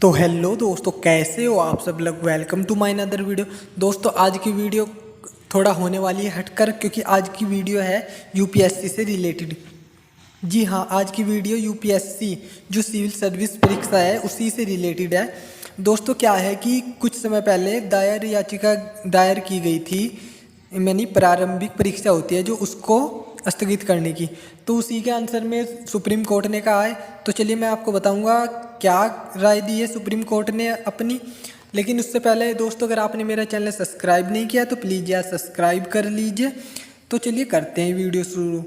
तो हेलो दोस्तों, कैसे हो आप सब लोग। Welcome to my another video. दोस्तों आज की वीडियो थोड़ा होने वाली है हटकर, क्योंकि आज की वीडियो है यूपीएससी से रिलेटेड। जी हाँ, आज की वीडियो यूपीएससी जो सिविल सर्विस परीक्षा है उसी से रिलेटेड है। दोस्तों क्या है कि कुछ समय पहले दायर याचिका दायर की गई थी, यानी प्रारंभिक परीक्षा होती है जो उसको स्थगित करने की। तो उसी के आंसर में सुप्रीम कोर्ट ने कहा है। तो चलिए मैं आपको बताऊंगा क्या राय दी है सुप्रीम कोर्ट ने अपनी। लेकिन उससे पहले दोस्तों, अगर आपने मेरा चैनल सब्सक्राइब नहीं किया तो प्लीज़ यार सब्सक्राइब कर लीजिए। तो चलिए करते हैं वीडियो शुरू।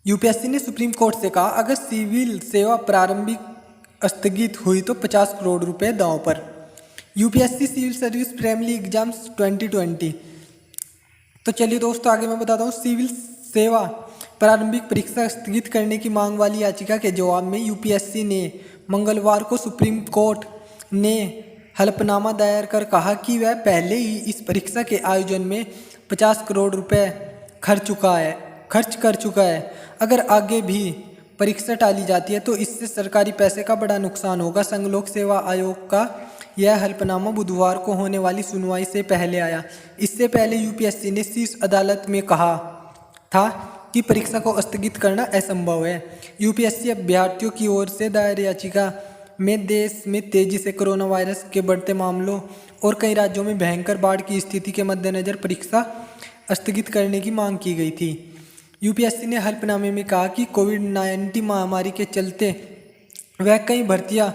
यूपीएससी ने सुप्रीम कोर्ट से कहा, अगर सिविल सेवा प्रारंभिक स्थगित हुई तो 50 करोड़ रुपए दांव पर। UPSC civil service primary exams 2020। तो चलिए दोस्तों आगे मैं बताता हूँ। सिविल सेवा प्रारंभिक परीक्षा स्थगित करने की मांग वाली याचिका के जवाब में यूपीएससी ने मंगलवार को सुप्रीम कोर्ट ने हलफनामा दायर कर कहा कि वह पहले ही इस परीक्षा के आयोजन में 50 करोड़ रुपए खर्च कर चुका है। अगर आगे भी परीक्षा टाली जाती है तो इससे सरकारी पैसे का बड़ा नुकसान होगा। संघ लोक सेवा आयोग का यह हलफनामा बुधवार को होने वाली सुनवाई से पहले आया। इससे पहले यूपीएससी ने शीर्ष अदालत में कहा था कि परीक्षा को स्थगित करना असंभव है। यूपीएससी अभ्यर्थियों की ओर से दायर याचिका में देश में तेजी से कोरोना वायरस के बढ़ते मामलों और कई राज्यों में भयंकर बाढ़ की स्थिति के मद्देनजर परीक्षा स्थगित करने की मांग की गई थी। यूपीएससी ने हल्फनामे में कहा कि कोविड-19 महामारी के चलते वह कई भर्तियां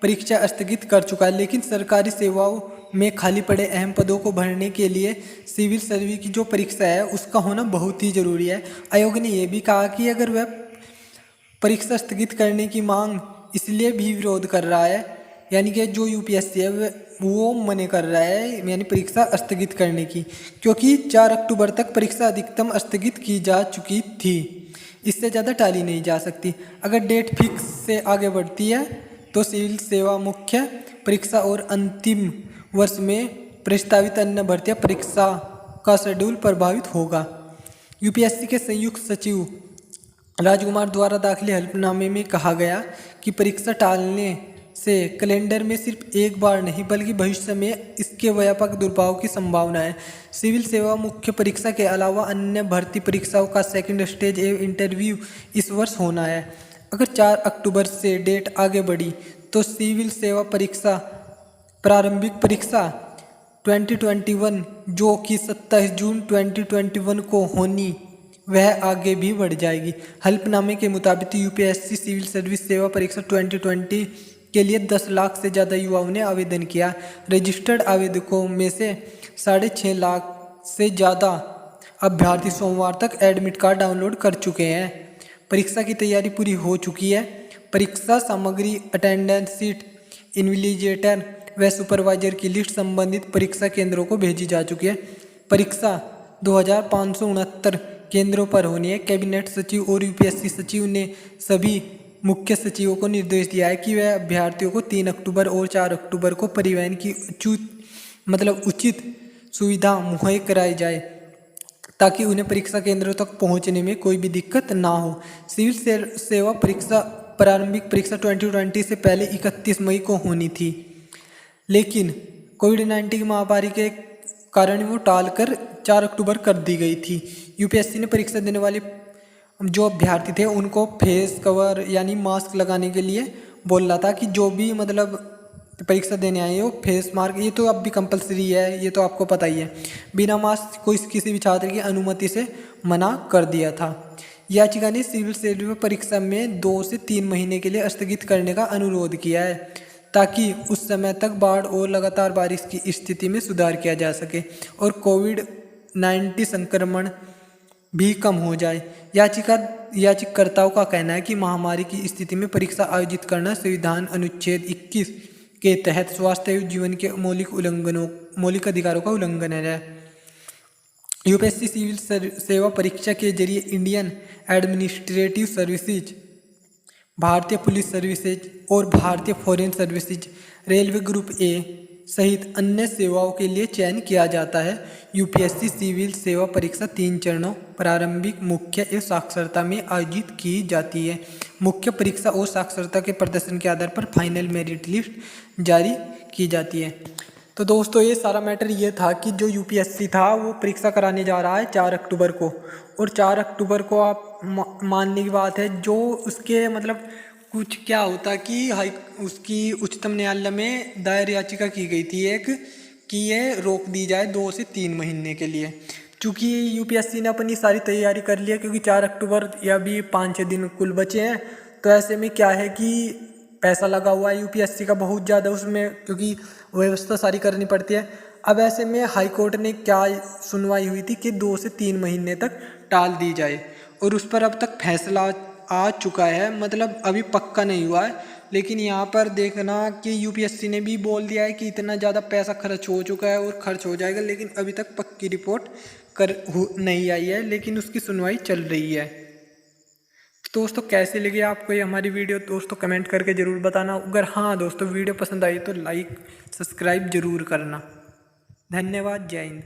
परीक्षा स्थगित कर चुका है, लेकिन सरकारी सेवाओं में खाली पड़े अहम पदों को भरने के लिए सिविल सर्विस की जो परीक्षा है उसका होना बहुत ही ज़रूरी है। आयोग ने यह भी कहा कि अगर वह परीक्षा स्थगित करने की मांग इसलिए भी विरोध कर रहा है, यानी कि जो यूपीएससी है वो मना कर रहा है यानी परीक्षा स्थगित करने की, क्योंकि 4 अक्टूबर तक परीक्षा अधिकतम स्थगित की जा चुकी थी। इससे ज़्यादा टाली नहीं जा सकती। अगर डेट फिक्स से आगे बढ़ती है तो सिविल सेवा मुख्य परीक्षा और अंतिम वर्ष में प्रस्तावित अन्य भर्तियां परीक्षा का शेड्यूल प्रभावित होगा। यूपीएससी के संयुक्त सचिव राजकुमार द्वारा दाखिल हल्फनामे में कहा गया कि परीक्षा टालने से कैलेंडर में सिर्फ एक बार नहीं बल्कि भविष्य में इसके व्यापक दुर्भाव की संभावना है। सिविल सेवा मुख्य परीक्षा के अलावा अन्य भर्ती परीक्षाओं का सेकंड स्टेज एवं इंटरव्यू इस वर्ष होना है। अगर 4 अक्टूबर से डेट आगे बढ़ी तो सिविल सेवा परीक्षा प्रारंभिक परीक्षा 2021 जो कि 27 जून 2021 को होनी वह आगे भी बढ़ जाएगी। हल्फनामे के मुताबिक यूपीएससी सिविल सर्विस सेवा परीक्षा 2020 के लिए 10 लाख से ज़्यादा युवाओं ने आवेदन किया। रजिस्टर्ड आवेदकों में से 6.5 लाख से ज़्यादा अभ्यर्थी सोमवार तक एडमिट कार्ड डाउनलोड कर चुके हैं। परीक्षा की तैयारी पूरी हो चुकी है। परीक्षा सामग्री, अटेंडेंस शीट, इन्विजिलेटर व सुपरवाइजर की लिस्ट संबंधित परीक्षा केंद्रों को भेजी जा चुकी है। परीक्षा 2569 केंद्रों पर होनी है। कैबिनेट सचिव और यूपीएससी सचिव ने सभी मुख्य सचिवों को निर्देश दिया है कि वह अभ्यर्थियों को 3 अक्टूबर और 4 अक्टूबर को परिवहन की उचित सुविधा मुहैया कराई जाए ताकि उन्हें परीक्षा केंद्रों तक पहुंचने में कोई भी दिक्कत ना हो। सिविल सेवा परीक्षा प्रारंभिक परीक्षा 2020 से पहले 31 मई को होनी थी, लेकिन कोविड-19 की महामारी के कारण वो टालकर 4 अक्टूबर कर दी गई थी। यूपीएससी ने परीक्षा देने वाले जो अभ्यर्थी थे उनको फेस कवर यानी मास्क लगाने के लिए बोल रहा था कि जो भी परीक्षा देने आए हो फेस मास्क, ये तो अब भी कंपलसरी है, ये तो आपको पता ही है। बिना मास्क को किसी भी छात्र की अनुमति से मना कर दिया था। याचिका ने सिविल सर्विस परीक्षा में 2 से 3 महीने के लिए स्थगित करने का अनुरोध किया है ताकि उस समय तक बाढ़ और लगातार बारिश की स्थिति में सुधार किया जा सके और कोविड-19 संक्रमण भी कम हो जाए। याचिकाकर्ताओं का कहना है कि महामारी की स्थिति में परीक्षा आयोजित करना संविधान अनुच्छेद 21 के तहत स्वास्थ्य एवं जीवन के मौलिक अधिकारों का उल्लंघन है। यूपीएससी सिविल सेवा परीक्षा के जरिए इंडियन एडमिनिस्ट्रेटिव सर्विसेज, भारतीय पुलिस सर्विसेज और भारतीय foreign services, railway group A, सहित अन्य सेवाओं के लिए चयन किया जाता है। यूपीएससी सिविल सेवा परीक्षा 3 चरणों प्रारंभिक, मुख्य एवं साक्षरता में आयोजित की जाती है। मुख्य परीक्षा और साक्षरता के प्रदर्शन के आधार पर फाइनल मेरिट लिस्ट जारी की जाती है। तो दोस्तों ये सारा मैटर ये था कि जो यूपीएससी था वो परीक्षा कराने जा रहा है 4 अक्टूबर को, और 4 अक्टूबर को आप मानने की बात है जो उसके मतलब कुछ क्या होता कि उसकी उच्चतम न्यायालय में दायर याचिका की गई थी एक कि ये रोक दी जाए 2 से 3 महीने के लिए। चूँकि यूपीएससी ने अपनी सारी तैयारी कर ली है, क्योंकि 4 अक्टूबर या भी 5-6 दिन कुल बचे हैं, तो ऐसे में क्या है कि पैसा लगा हुआ है यूपीएससी का बहुत ज़्यादा उसमें, क्योंकि व्यवस्था सारी करनी पड़ती है। अब ऐसे में हाई कोर्ट ने क्या सुनवाई हुई थी कि 2 से 3 महीने तक टाल दी जाए, और उस पर अब तक फैसला आ चुका है, मतलब अभी पक्का नहीं हुआ है। लेकिन यहाँ पर देखना कि यूपीएससी ने भी बोल दिया है कि इतना ज़्यादा पैसा खर्च हो चुका है और खर्च हो जाएगा, लेकिन अभी तक पक्की रिपोर्ट नहीं आई है, लेकिन उसकी सुनवाई चल रही है। दोस्तों कैसे लगी आपको ये हमारी वीडियो, दोस्तों कमेंट करके ज़रूर बताना। अगर हाँ दोस्तों वीडियो पसंद आई तो लाइक सब्सक्राइब ज़रूर करना। धन्यवाद, जय हिंद।